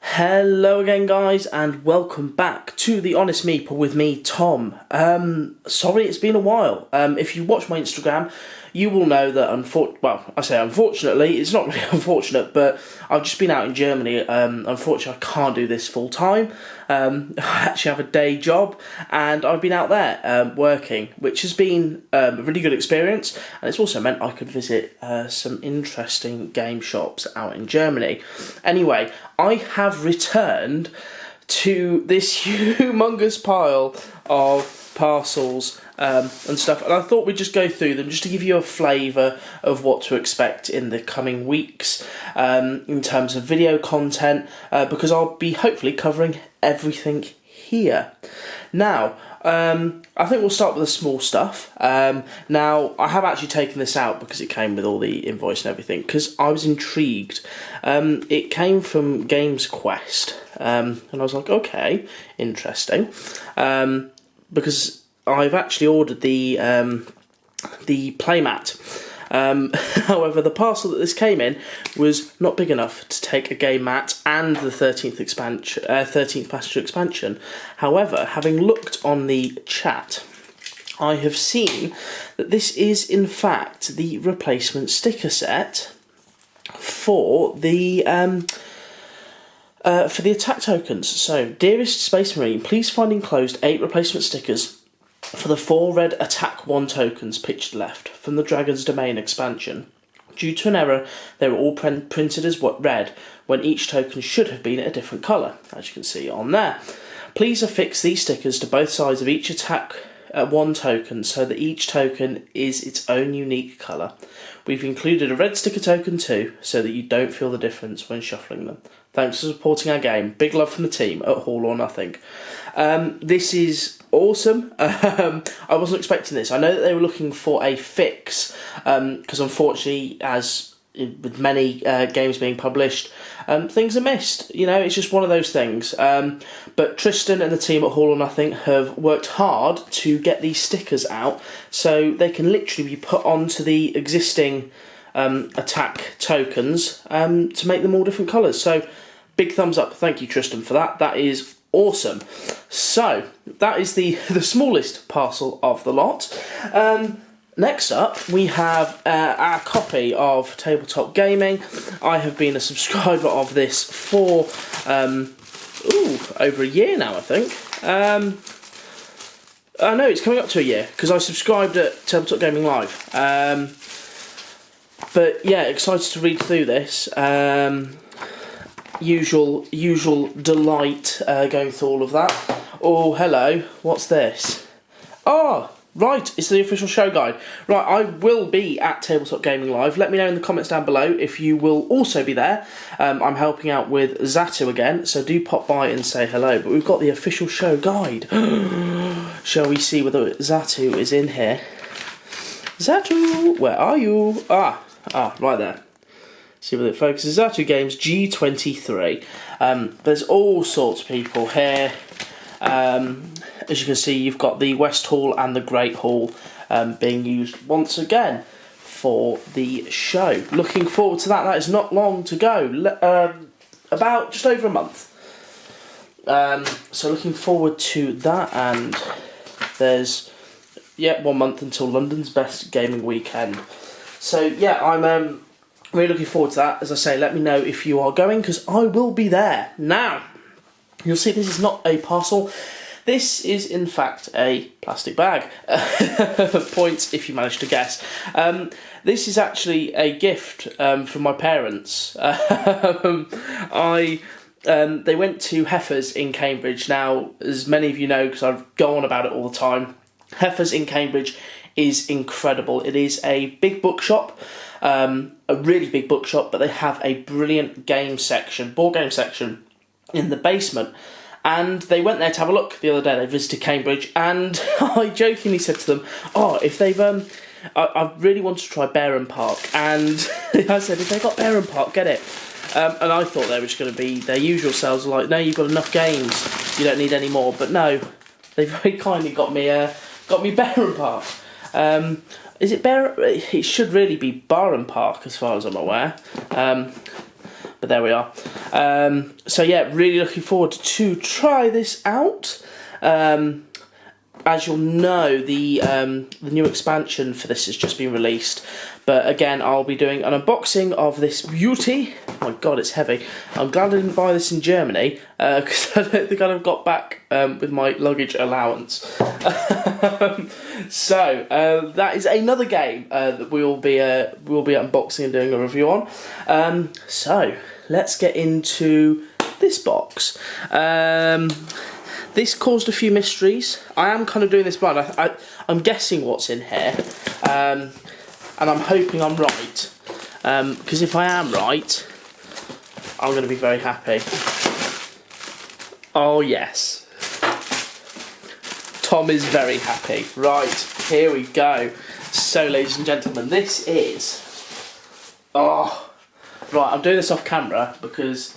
Hello again guys, and welcome back to the Honest Meeple with me, Tom. Sorry it's been a while. If you watch my Instagram, you will know that unfortunately, it's not really unfortunate, but I've just been out in Germany. Unfortunately, I can't do this full time. I actually have a day job, and I've been out there working, which has been a really good experience, and it's also meant I could visit some interesting game shops out in Germany. Anyway, I have returned to this humongous pile of parcels and stuff, and I thought we'd just go through them just to give you a flavour of what to expect in the coming weeks in terms of video content, because I'll be hopefully covering everything here. Now, I think we'll start with the small stuff. Now, I have actually taken this out because it came with all the invoice and everything, because I was intrigued. It came from Games Quest, and I was like, okay, interesting, because I've actually ordered the playmat. However, the parcel that this came in was not big enough to take a game mat and the 13th passenger expansion. However, having looked on the chat, I have seen that this is in fact the replacement sticker set for the attack tokens. So, dearest Space Marine, please find enclosed 8 replacement stickers for the 4 red Attack 1 tokens pictured left from the Dragon's Domain expansion. Due to an error, they were all printed as red, when each token should have been a different colour, as you can see on there. Please affix these stickers to both sides of each Attack 1 token so that each token is its own unique colour. We've included a red sticker token too, so that you don't feel the difference when shuffling them. Thanks for supporting our game. Big love from the team at Hall or Nothing. This is awesome. I wasn't expecting this. I know that they were looking for a fix, because unfortunately, as with many games being published, things are missed. You know, it's just one of those things. But Tristan and the team at Hall or Nothing have worked hard to get these stickers out, so they can literally be put onto the existing attack tokens to make them all different colours. So, big thumbs up. Thank you, Tristan, for that. That is awesome. So, that is the smallest parcel of the lot. Next up, we have our copy of Tabletop Gaming. I have been a subscriber of this for over a year now, I think. No, it's coming up to a year, because I subscribed at Tabletop Gaming Live. But yeah, excited to read through this. Usual delight going through all of that. Oh, hello, what's this? Oh, right, it's the official show guide. Right, I will be at Tabletop Gaming Live. Let me know in the comments down below if you will also be there. I'm helping out with Zatu again, so do pop by and say hello. But we've got the official show guide. Shall we see whether Zatu is in here? Zatu, where are you? Ah, right there. See whether it focuses. Zatu Games G23. There's all sorts of people here. As you can see, you've got the West Hall and the Great Hall being used once again for the show. Looking forward to that. That is not long to go. About just over a month. So looking forward to that, and there's 1 month until London's best gaming weekend. So yeah, I'm really looking forward to that. As I say, let me know if you are going, because I will be there. Now, you'll see this is not a parcel. This is, in fact, a plastic bag. Points if you managed to guess. This is actually a gift from my parents. They went to Heifers in Cambridge. Now, as many of you know, because I go on about it all the time, Heifers in Cambridge is incredible. It is a big bookshop, a really big bookshop, but they have a brilliant game section, board game section, in the basement. And they went there to have a look the other day. They visited Cambridge, and I jokingly said to them, if they've I really want to try Bareham Park, and I said, if they got Bareham Park, get it. And I thought they were just going to be their usual selves, like, no, you've got enough games, you don't need any more. But no, they very kindly got me Bareham Park. Is it It should really be Barham Park, as far as I'm aware. But there we are. So yeah, really looking forward to try this out. As you'll know, the new expansion for this has just been released. But again, I'll be doing an unboxing of this beauty. Oh my god, it's heavy. I'm glad I didn't buy this in Germany, because I don't think I'd have got back with my luggage allowance. So that is another game that we'll be unboxing and doing a review on. So let's get into this box. This caused a few mysteries. I am kind of doing this blind. I'm guessing what's in here, and I'm hoping I'm right, because if I am right, I'm going to be very happy. Oh yes, Tom is very happy. Right, here we go. So ladies and gentlemen, this is... Oh, right, I'm doing this off camera because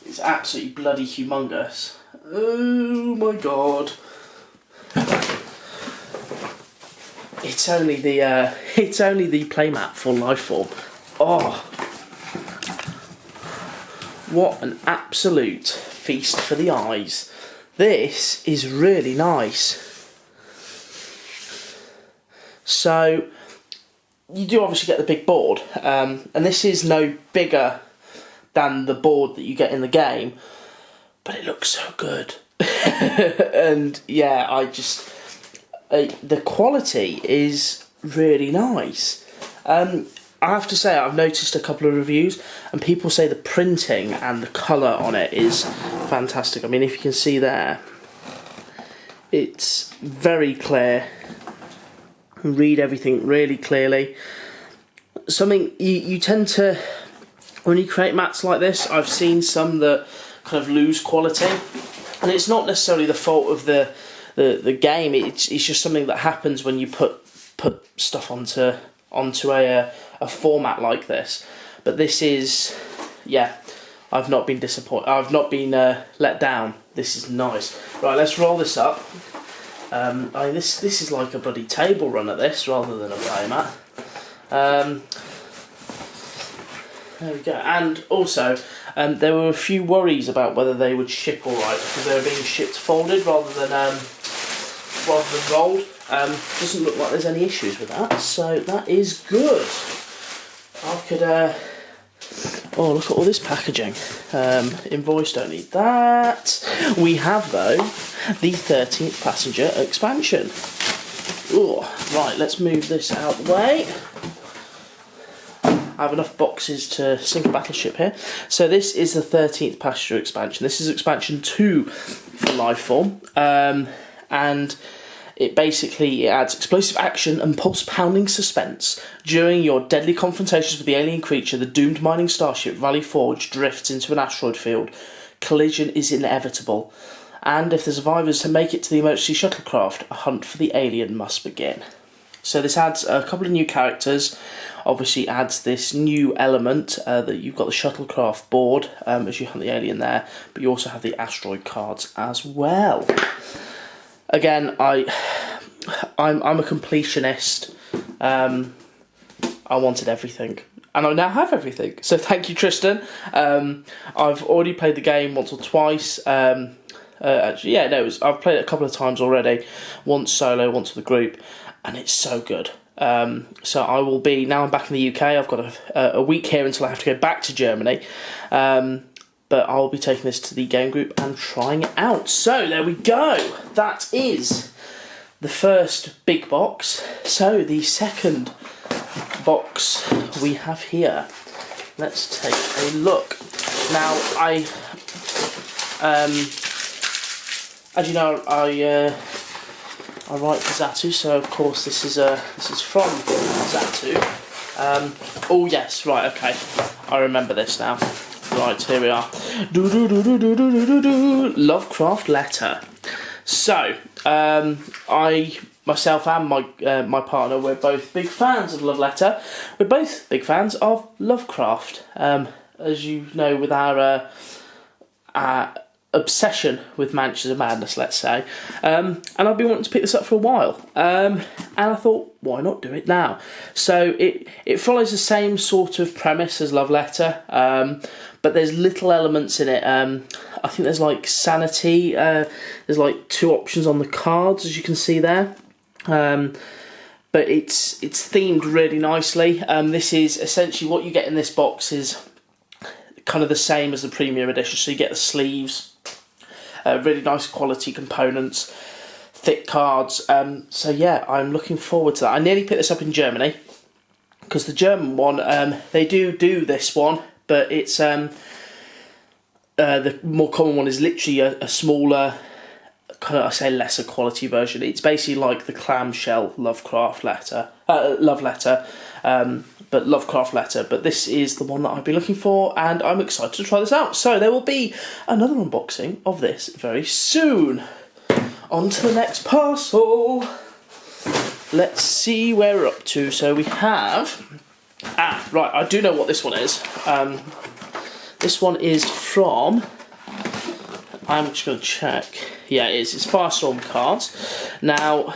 it's absolutely bloody humongous. Oh my god. It's only the playmat for Lifeform. Oh, what an absolute feast for the eyes. This is really nice. So you do obviously get the big board, and this is no bigger than the board that you get in the game, but it looks so good. And yeah, the quality is really nice. I have to say, I've noticed a couple of reviews and people say the printing and the colour on it is fantastic. I mean, if you can see there, it's very clear. You can read everything really clearly. Something you tend to, when you create mats like this, I've seen some that kind of lose quality, and it's not necessarily the fault of the game. It's just something that happens when you put stuff onto a format like this. But this is, yeah, I've not been disappointed. I've not been let down. This is nice. Right, let's roll this up. I mean, this is like a bloody table run at this rather than a playmat. There we go. And also, there were a few worries about whether they would ship all right because they were being shipped folded rather than rolled. Doesn't look like there's any issues with that, so that is good. I could. Oh, look at all this packaging. Invoice, don't need that. We have though the 13th passenger expansion. Ooh, right, let's move this out of the way. I have enough boxes to sink a battleship here. So this is the 13th passenger expansion. This is expansion 2 for Lifeform. And it adds explosive action and pulse-pounding suspense. During your deadly confrontations with the alien creature, the doomed mining starship Valley Forge drifts into an asteroid field. Collision is inevitable. And if the survivors to make it to the emergency shuttlecraft, a hunt for the alien must begin. So this adds a couple of new characters. Obviously adds this new element that you've got the shuttlecraft board as you hunt the alien there, but you also have the asteroid cards as well. Again, I'm a completionist. I wanted everything, and I now have everything. So thank you, Tristan. I've already played the game once or twice. I've played it a couple of times already. Once solo, once with the group, and it's so good. So I will be, now I'm back in the UK, I've got a week here until I have to go back to Germany, but I'll be taking this to the game group and trying it out. So there we go, that is the first big box. So the second box we have here, let's take a look. Now as you know, I write for Zatu, so of course this is from Zatu. Oh yes, right, okay, I remember this now. Right, here we are. Lovecraft letter. So, I myself and my partner, we're both big fans of Love Letter. We're both big fans of Lovecraft. As you know, with our obsession with Mansions of Madness, let's say, and I've been wanting to pick this up for a while, and I thought, why not do it now? So it follows the same sort of premise as Love Letter, but there's little elements in it. I think there's like sanity, there's like 2 options on the cards, as you can see there, but it's themed really nicely. This is essentially what you get in this box is kind of the same as the premium edition, so you get the sleeves, really nice quality components, thick cards, so yeah, I'm looking forward to that. I nearly picked this up in Germany, because the German one, they do this one, but it's the more common one is literally a smaller, kind of, I say lesser quality version. It's basically like the clamshell Love Letter, but Lovecraft Letter. But this is the one that I've been looking for, and I'm excited to try this out. So there will be another unboxing of this very soon. On to the next parcel. Let's see where we're up to. So we have... right, I do know what this one is. This one is from... I'm just going to check. Yeah, it is. It's Firestorm cards. Now,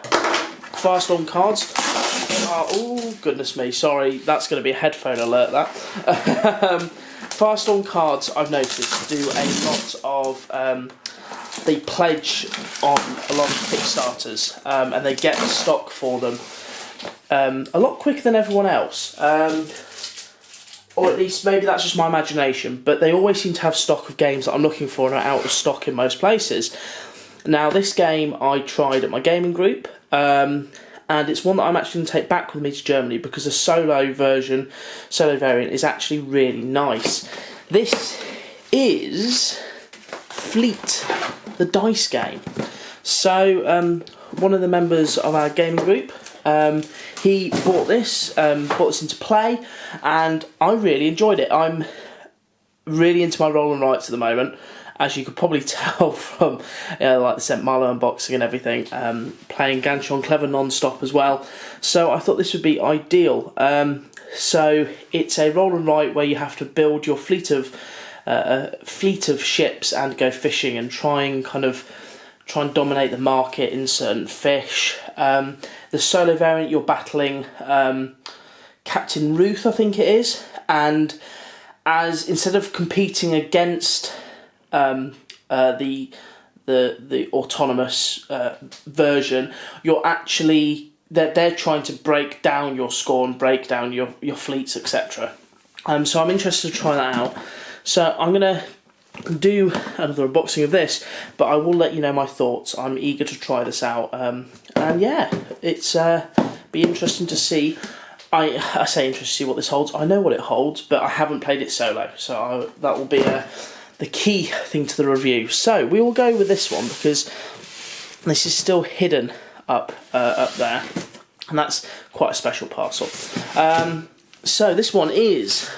Firestorm cards are... Oh, goodness me. Sorry, that's going to be a headphone alert, that. Firestorm cards, I've noticed, do a lot of... they pledge on a lot of Kickstarters, and they get the stock for them a lot quicker than everyone else. Or at least maybe that's just my imagination, but they always seem to have stock of games that I'm looking for and are out of stock in most places. Now, this game I tried at my gaming group, and it's one that I'm actually going to take back with me to Germany because the solo variant is actually really nice. This is Fleet, the dice game. So, one of the members of our gaming group, he bought this into play, and I really enjoyed it. I'm really into my roll and writes at the moment, as you could probably tell from like the St. Malo unboxing and everything, playing Ganchon Clever non-stop as well. So I thought this would be ideal. So it's a roll and write where you have to build your fleet of ships and go fishing and try and dominate the market in certain fish. The solo variant, you're battling Captain Ruth, I think it is, and instead of competing against the autonomous version, you're actually they're trying to break down your score and break down your fleets, etc. So I'm interested to try that out. So I'm going to do another unboxing of this, but I will let you know my thoughts. I'm eager to try this out, and yeah, it's be interesting to see. I say interesting to see what this holds. I know what it holds, but I haven't played it solo, so that will be the key thing to the review. So we will go with this one because this is still hidden up there, and that's quite a special parcel. So this one is,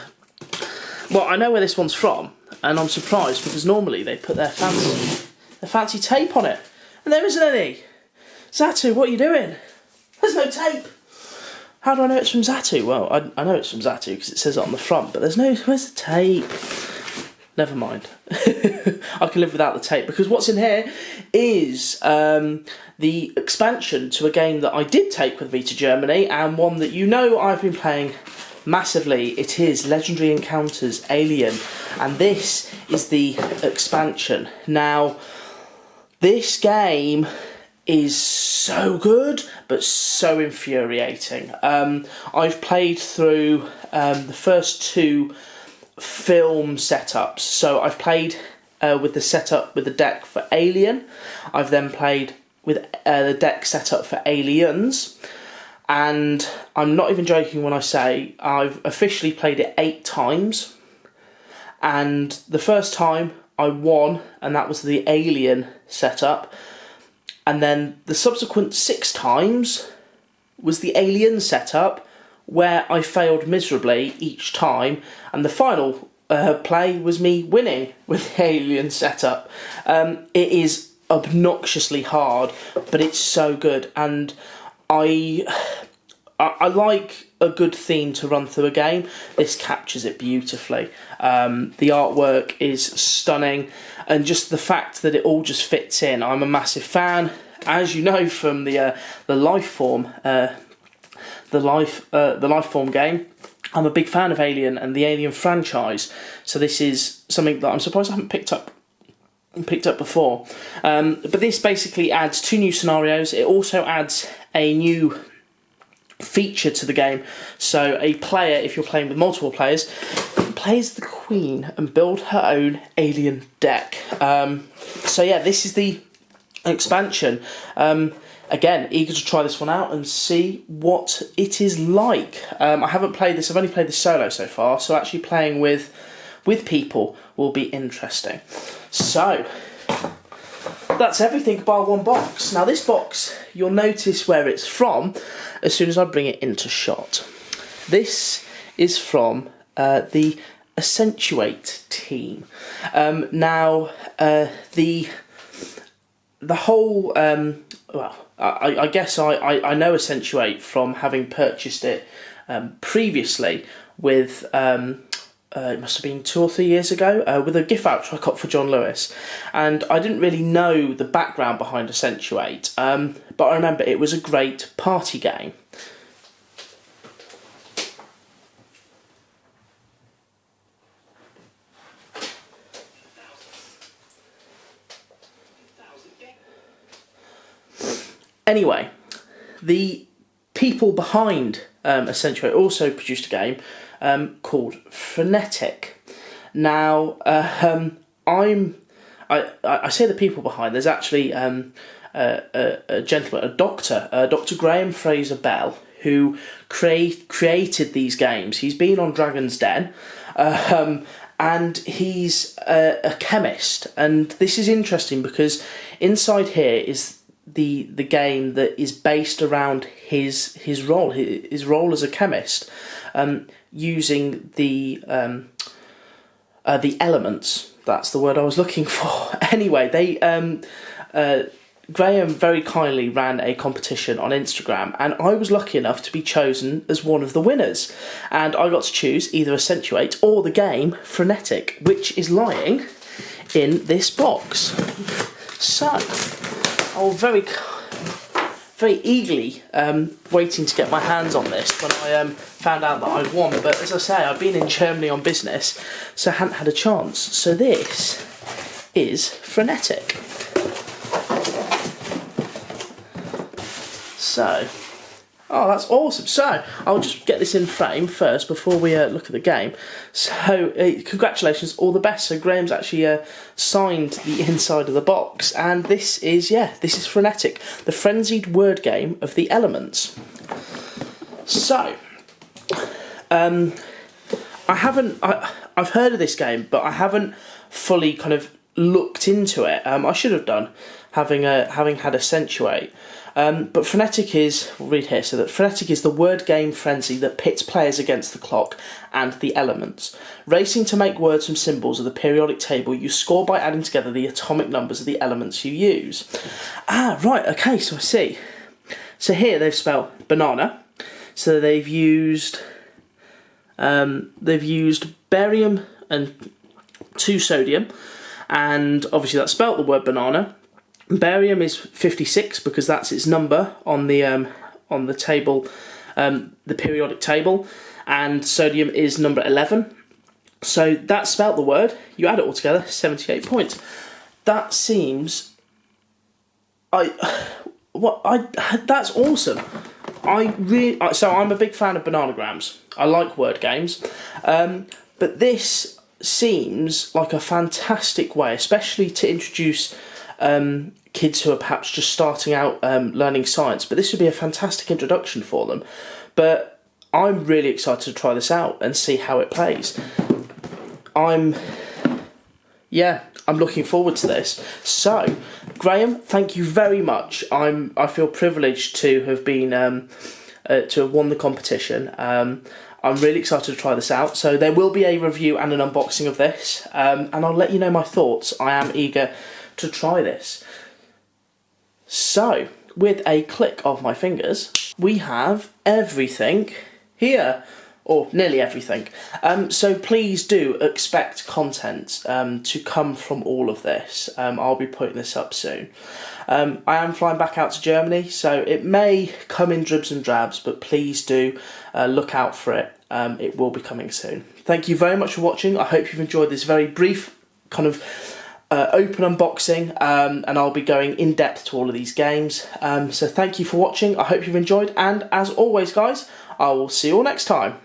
well, I know where this one's from, and I'm surprised because normally they put their fancy tape on it, and there isn't any. Zatu, what are you doing? There's no tape. How do I know it's from Zatu? Well, I know it's from Zatu because it says it on the front, but where's the tape? Never mind. I can live without the tape, because what's in here is the expansion to a game that I did take with me to Germany, and one that I've been playing massively. It is Legendary Encounters Alien, and this is the expansion. Now, this game is so good, but so infuriating. I've played through the first 2 film setups. So I've played with the setup with the deck for Alien. I've then played with the deck setup for Aliens. And I'm not even joking when I say I've officially played it 8 times. And the first time I won, and that was the Alien setup. And then the subsequent 6 times was the Alien setup, where I failed miserably each time. And the final play was me winning with the Alien setup. It is obnoxiously hard, but it's so good. And I I like a good theme to run through a game. This captures it beautifully. The artwork is stunning, and just the fact that it all just fits in. I'm a massive fan, as you know from the Lifeform game. I'm a big fan of Alien and the Alien franchise, so this is something that I'm surprised I haven't picked up before. But this basically adds 2 new scenarios. It also adds a new feature to the game, so a player, if you're playing with multiple players, plays the Queen and build her own alien deck. So yeah, this is the expansion. Again, eager to try this one out and see what it is like. I haven't played this, I've only played this solo so far, so actually playing with people will be interesting. So that's everything bar one box. Now this box, you'll notice where it's from as soon as I bring it into shot. This is from the Accentuate team. Now the whole well, I guess I know Accentuate from having purchased it previously with it must have been 2 or 3 years ago, with a gift voucher I got for John Lewis. And I didn't really know the background behind Accentuate, but I remember it was a great party game. Anyway, the people behind Accentuate also produced a game called Frenetic. Now, I say the people behind. There's actually a gentleman, Dr. Graham Fraser Bell, who created these games. He's been on Dragon's Den, and he's a chemist. And this is interesting because inside here is the game that is based around his role as a chemist, using the elements. That's the word I was looking for. Anyway, Graham very kindly ran a competition on Instagram, and I was lucky enough to be chosen as one of the winners. And I got to choose either Accentuate or the game Frenetic, which is lying in this box. So I was very eagerly waiting to get my hands on this when I found out that I'd won. But as I say, I've been in Germany on business, so I hadn't had a chance. So this is Frenetic. So, oh, that's awesome. So, I'll just get this in frame first before we look at the game. So, congratulations, all the best. So, Graham's actually signed the inside of the box, and this is Frenetic, the frenzied word game of the elements. So, I've heard of this game, but I haven't fully kind of looked into it. I should have done, having had Accentuate. But Frenetic is, we'll read here, so that Frenetic is the word game frenzy that pits players against the clock and the elements. Racing to make words from symbols of the periodic table, you score by adding together the atomic numbers of the elements you use. Ah, right, okay, so I see. So here they've spelled banana. So they've used barium and 2 sodium, and obviously that spelt the word banana. Barium is 56 because that's its number on the table, the periodic table, and sodium is number 11. So that spelt the word. You add it all together, 78 points. That seems, that's awesome. So I'm a big fan of bananagrams. I like word games, but this seems like a fantastic way, especially to introduce kids who are perhaps just starting out learning science. But this would be a fantastic introduction for them. But I'm really excited to try this out and see how it plays. I'm looking forward to this. So, Graham, thank you very much. I feel privileged to have been to have won the competition. I'm really excited to try this out. So there will be a review and an unboxing of this, and I'll let you know my thoughts. I am eager to try this. So, with a click of my fingers, we have everything here, or nearly everything. So please do expect content to come from all of this. I'll be putting this up soon. I am flying back out to Germany, so it may come in dribs and drabs, but please do look out for it. It will be coming soon. Thank you very much for watching. I hope you've enjoyed this very brief kind of open unboxing, and I'll be going in depth to all of these games. So thank you for watching. I hope you've enjoyed, and as always guys, I will see you all next time.